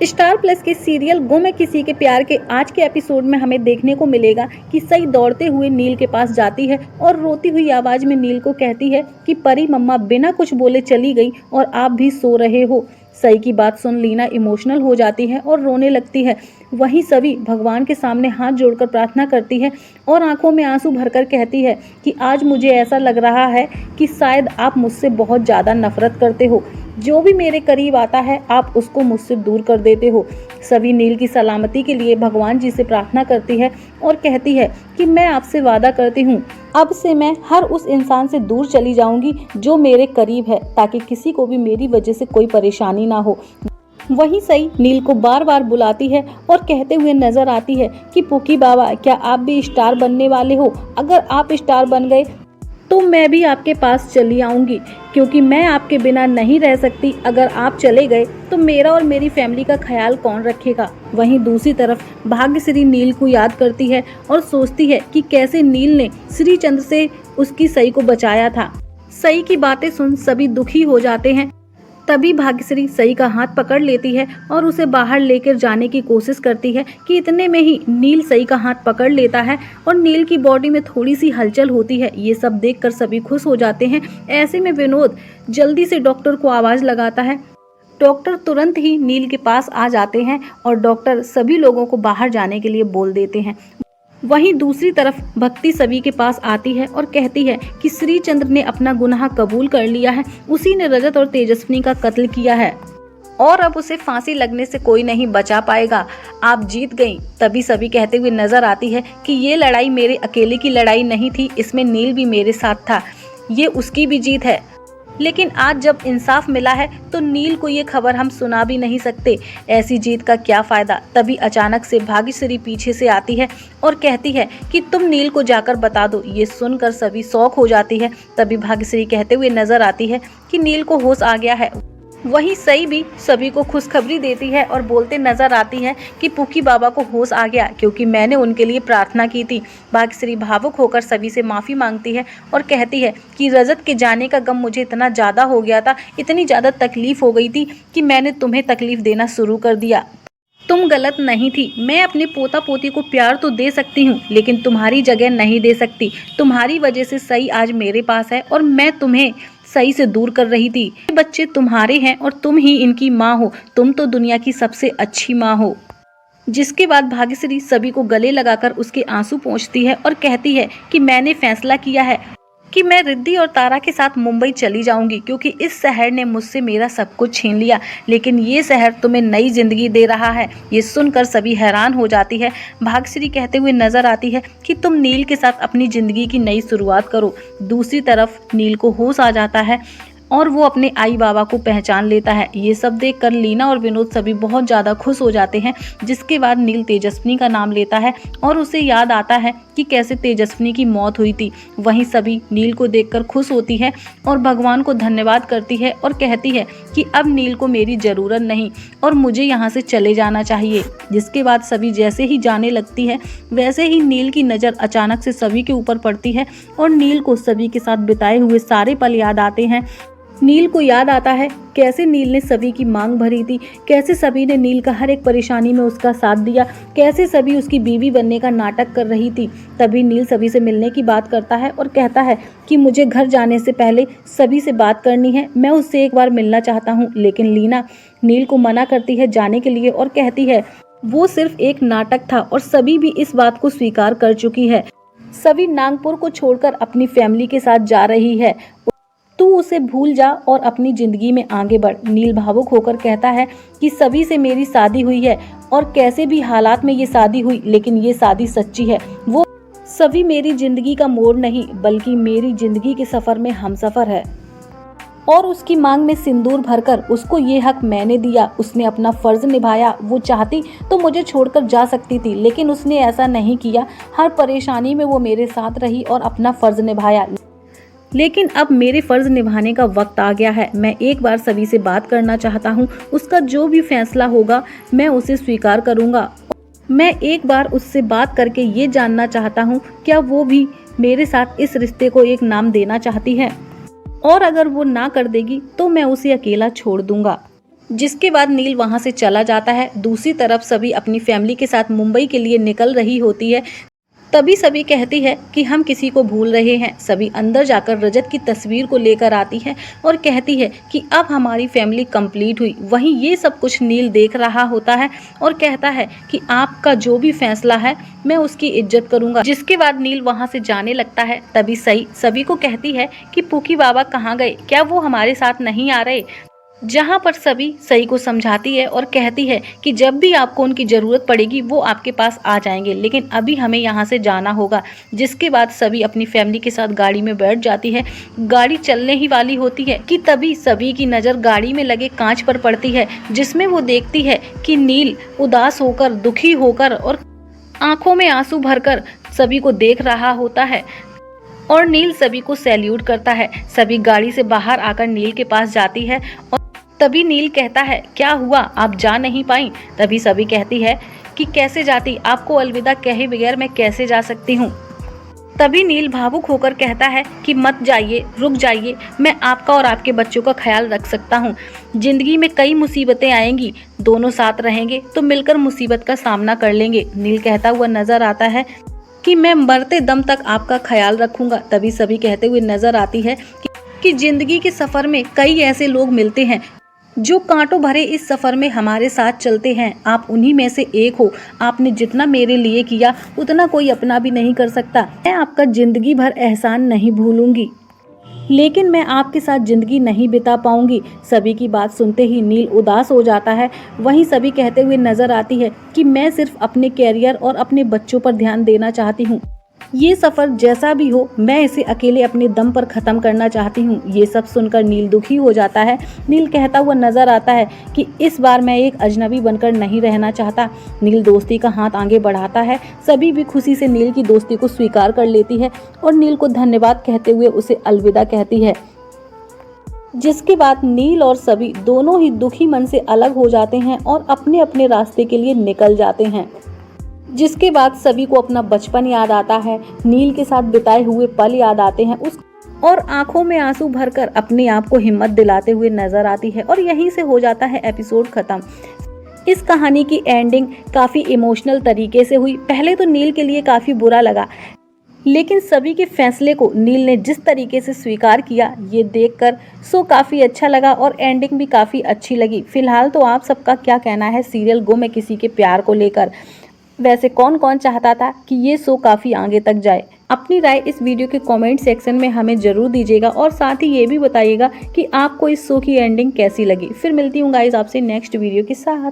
Star plus के serial गुम है किसी के प्यार के आज के एपिसोड में हमें देखने को मिलेगा कि सई दौड़ते हुए नील के पास जाती है और रोती हुई आवाज में नील को कहती है कि परी मम्मा बिना कुछ बोले चली गई और आप भी सो रहे हो। सई की बात सुन लीना इमोशनल हो जाती है और रोने लगती है। वहीं सभी भगवान के सामने हाथ जोड़कर प्रार्थना करती है और आंखों में आंसू भरकर कहती है कि आज मुझे ऐसा लग रहा है कि शायद आप मुझसे बहुत ज़्यादा नफरत करते हो। जो भी मेरे करीब आता है आप उसको मुझसे दूर कर देते हो। सभी नील की सलामती के लिए भगवान जी से प्रार्थना करती है और कहती है कि मैं आपसे वादा करती हूँ अब से मैं हर उस इंसान से दूर चली जाऊंगी जो मेरे करीब है, ताकि किसी को भी मेरी वजह से कोई परेशानी ना हो। वहीं सई नील को बार बार बुलाती है और कहते हुए नजर आती है कि पुकी बाबा क्या आप भी स्टार बनने वाले हो? अगर आप स्टार बन गए तो मैं भी आपके पास चली आऊंगी, क्योंकि मैं आपके बिना नहीं रह सकती। अगर आप चले गए तो मेरा और मेरी फैमिली का ख्याल कौन रखेगा? वहीं दूसरी तरफ भाग्यश्री नील को याद करती है और सोचती है कि कैसे नील ने श्रीचंद्र से उसकी सई को बचाया था। सई की बातें सुन सभी दुखी हो जाते हैं। तभी भाग्यश्री सई का हाथ पकड़ लेती है और उसे बाहर लेकर जाने की कोशिश करती है कि इतने में ही नील सई का हाथ पकड़ लेता है और नील की बॉडी में थोड़ी सी हलचल होती है। ये सब देखकर सभी खुश हो जाते हैं। ऐसे में विनोद जल्दी से डॉक्टर को आवाज लगाता है। डॉक्टर तुरंत ही नील के पास आ जाते हैं और डॉक्टर सभी लोगों को बाहर जाने के लिए बोल देते हैं। वहीं दूसरी तरफ भक्ति सभी के पास आती है और कहती है कि श्रीचंद्र ने अपना गुनाह कबूल कर लिया है। उसी ने रजत और तेजस्विनी का कत्ल किया है और अब उसे फांसी लगने से कोई नहीं बचा पाएगा। आप जीत गई। तभी सभी कहते हुए नजर आती है कि ये लड़ाई मेरे अकेले की लड़ाई नहीं थी, इसमें नील भी मेरे साथ था। ये उसकी भी जीत है। लेकिन आज जब इंसाफ मिला है तो नील को ये खबर हम सुना भी नहीं सकते। ऐसी जीत का क्या फायदा? तभी अचानक से भाग्यश्री पीछे से आती है और कहती है कि तुम नील को जाकर बता दो। ये सुनकर सभी शौक हो जाती है। तभी भाग्यश्री कहते हुए नजर आती है कि नील को होश आ गया है। वहीं सई भी सभी को खुशखबरी देती है और बोलते नजर आती है कि पुकी बाबा को होश आ गया, क्योंकि मैंने उनके लिए प्रार्थना की थी। भाग्यश्री भावुक होकर सभी से माफ़ी मांगती है और कहती है कि रजत के जाने का गम मुझे इतना ज़्यादा हो गया था, इतनी ज़्यादा तकलीफ हो गई थी कि मैंने तुम्हें तकलीफ देना शुरू कर दिया। तुम गलत नहीं थी। मैं अपने पोता पोती को प्यार तो दे सकती हूँ, लेकिन तुम्हारी जगह नहीं दे सकती। तुम्हारी वजह से सई आज मेरे पास है और मैं तुम्हें सही से दूर कर रही थी। ये बच्चे तुम्हारे हैं और तुम ही इनकी माँ हो। तुम तो दुनिया की सबसे अच्छी माँ हो। जिसके बाद भाग्यश्री सभी को गले लगाकर उसके आंसू पोंछती है और कहती है कि मैंने फैसला किया है कि मैं रिद्धि और तारा के साथ मुंबई चली जाऊंगी, क्योंकि इस शहर ने मुझसे मेरा सब कुछ छीन लिया, लेकिन ये शहर तुम्हें नई जिंदगी दे रहा है। ये सुनकर सभी हैरान हो जाती है। भाग्यश्री कहते हुए नजर आती है कि तुम नील के साथ अपनी जिंदगी की नई शुरुआत करो। दूसरी तरफ नील को होश आ जाता है और वो अपने आई बाबा को पहचान लेता है। ये सब देखकर लीना और विनोद सभी बहुत ज़्यादा खुश हो जाते हैं। जिसके बाद नील तेजस्विनी का नाम लेता है और उसे याद आता है कि कैसे तेजस्विनी की मौत हुई थी। वहीं सभी नील को देखकर खुश होती है और भगवान को धन्यवाद करती है और कहती है कि अब नील को मेरी ज़रूरत नहीं और मुझे यहाँ से चले जाना चाहिए। जिसके बाद सभी जैसे ही जाने लगती है वैसे ही नील की नज़र अचानक से सभी के ऊपर पड़ती है और नील को सभी के साथ बिताए हुए सारे पल याद आते हैं। नील को याद आता है कैसे नील ने सभी की मांग भरी थी, कैसे सभी ने नील का हर एक परेशानी में उसका साथ दिया, कैसे सभी उसकी बीवी बनने का नाटक कर रही थी। तभी नील सभी से मिलने की बात करता है और कहता है कि मुझे घर जाने से पहले सभी से बात करनी है, मैं उससे एक बार मिलना चाहता हूँ। लेकिन लीना नील को मना करती है जाने के लिए और कहती है वो सिर्फ एक नाटक था और सभी भी इस बात को स्वीकार कर चुकी है। सभी नागपुर को छोड़कर अपनी फैमिली के साथ जा रही है। तू उसे भूल जा और अपनी जिंदगी में आगे बढ़। नील भावुक होकर कहता है कि सभी से मेरी शादी हुई है और कैसे भी हालात में ये शादी हुई, लेकिन ये शादी सच्ची है। वो सभी मेरी जिंदगी का मोड़ नहीं बल्कि मेरी जिंदगी के सफर में हमसफर है और उसकी मांग में सिंदूर भरकर उसको ये हक मैंने दिया। उसने अपना फर्ज निभाया। वो चाहती तो मुझे छोड़कर जा सकती थी, लेकिन उसने ऐसा नहीं किया। हर परेशानी में वो मेरे साथ रही और अपना फर्ज निभाया। लेकिन अब मेरे फर्ज निभाने का वक्त आ गया है। मैं एक बार सभी से बात करना चाहता हूँ। उसका जो भी फैसला होगा मैं उसे स्वीकार करूँगा। मैं एक बार उससे बात करके ये जानना चाहता हूँ क्या वो भी मेरे साथ इस रिश्ते को एक नाम देना चाहती है, और अगर वो ना कर देगी तो मैं उसे अकेला छोड़ दूंगा। जिसके बाद नील वहां से चला जाता है। दूसरी तरफ सभी अपनी फैमिली के साथ मुंबई के लिए निकल रही होती है। तभी सभी कहती है कि हम किसी को भूल रहे हैं। सभी अंदर जाकर रजत की तस्वीर को लेकर आती है और कहती है कि अब हमारी फैमिली कंप्लीट हुई। वहीं ये सब कुछ नील देख रहा होता है और कहता है कि आपका जो भी फैसला है मैं उसकी इज्जत करूंगा। जिसके बाद नील वहां से जाने लगता है। तभी सभी को कहती है कि पुकी बाबा कहाँ गए, क्या वो हमारे साथ नहीं आ रहे। जहां पर सभी सई को समझाती है और कहती है कि जब भी आपको उनकी ज़रूरत पड़ेगी वो आपके पास आ जाएंगे, लेकिन अभी हमें यहाँ से जाना होगा। जिसके बाद सभी अपनी फैमिली के साथ गाड़ी में बैठ जाती है। गाड़ी चलने ही वाली होती है कि तभी सभी की नज़र गाड़ी में लगे कांच पर पड़ती है, जिसमें वो देखती है कि नील उदास होकर, दुखी होकर और आंखों में आंसू भरकर सभी को देख रहा होता है। और नील सभी को सैल्यूट करता है। सभी गाड़ी से बाहर आकर नील के पास जाती है और तभी नील कहता है, क्या हुआ, आप जा नहीं पाई। तभी सभी कहती है कि कैसे जाती, आपको अलविदा कहे बगैर मैं कैसे जा सकती हूँ। तभी नील भावुक होकर कहता है कि मत जाइए, रुक जाइए, मैं आपका और आपके बच्चों का ख्याल रख सकता हूँ। जिंदगी में कई मुसीबतें आएंगी, दोनों साथ रहेंगे तो मिलकर मुसीबत का सामना कर लेंगे। नील कहता हुआ नजर आता है कि मैं मरते दम तक आपका ख्याल रखूंगा। तभी सभी कहते हुए नजर आती है कि जिंदगी के सफर में कई ऐसे लोग मिलते हैं जो कांटों भरे इस सफर में हमारे साथ चलते हैं। आप उन्हीं में से एक हो। आपने जितना मेरे लिए किया उतना कोई अपना भी नहीं कर सकता। मैं आपका जिंदगी भर एहसान नहीं भूलूंगी, लेकिन मैं आपके साथ जिंदगी नहीं बिता पाऊंगी। सभी की बात सुनते ही नील उदास हो जाता है। वहीं सभी कहते हुए नजर आती है कि मैं सिर्फ अपने कैरियर और अपने बच्चों पर ध्यान देना चाहती हूँ। ये सफर जैसा भी हो मैं इसे अकेले अपने दम पर खत्म करना चाहती हूँ। ये सब सुनकर नील दुखी हो जाता है। नील कहता हुआ नजर आता है कि इस बार मैं एक अजनबी बनकर नहीं रहना चाहता। नील दोस्ती का हाथ आगे बढ़ाता है। सभी भी खुशी से नील की दोस्ती को स्वीकार कर लेती है और नील को धन्यवाद कहते हुए उसे अलविदा कहती है। जिसके बाद नील और सभी दोनों ही दुखी मन से अलग हो जाते हैं और अपने अपने रास्ते के लिए निकल जाते हैं। जिसके बाद सभी को अपना बचपन याद आता है, नील के साथ बिताए हुए पल याद आते हैं और आंखों में आंसू भरकर अपने आप को हिम्मत दिलाते हुए नजर आती है। और यहीं से हो जाता है एपिसोड खत्म। इस कहानी की एंडिंग काफ़ी इमोशनल तरीके से हुई। पहले तो नील के लिए काफ़ी बुरा लगा, लेकिन सभी के फैसले को नील ने जिस तरीके से स्वीकार किया ये देखकर सो काफ़ी अच्छा लगा और एंडिंग भी काफ़ी अच्छी लगी। फिलहाल तो आप सबका क्या कहना है सीरियल गुम है किसी के प्यार को लेकर? वैसे कौन कौन चाहता था कि ये शो काफ़ी आगे तक जाए? अपनी राय इस वीडियो के कमेंट सेक्शन में हमें ज़रूर दीजिएगा और साथ ही ये भी बताइएगा कि आपको इस शो की एंडिंग कैसी लगी। फिर मिलती हूँ गाइस आपसे नेक्स्ट वीडियो के साथ।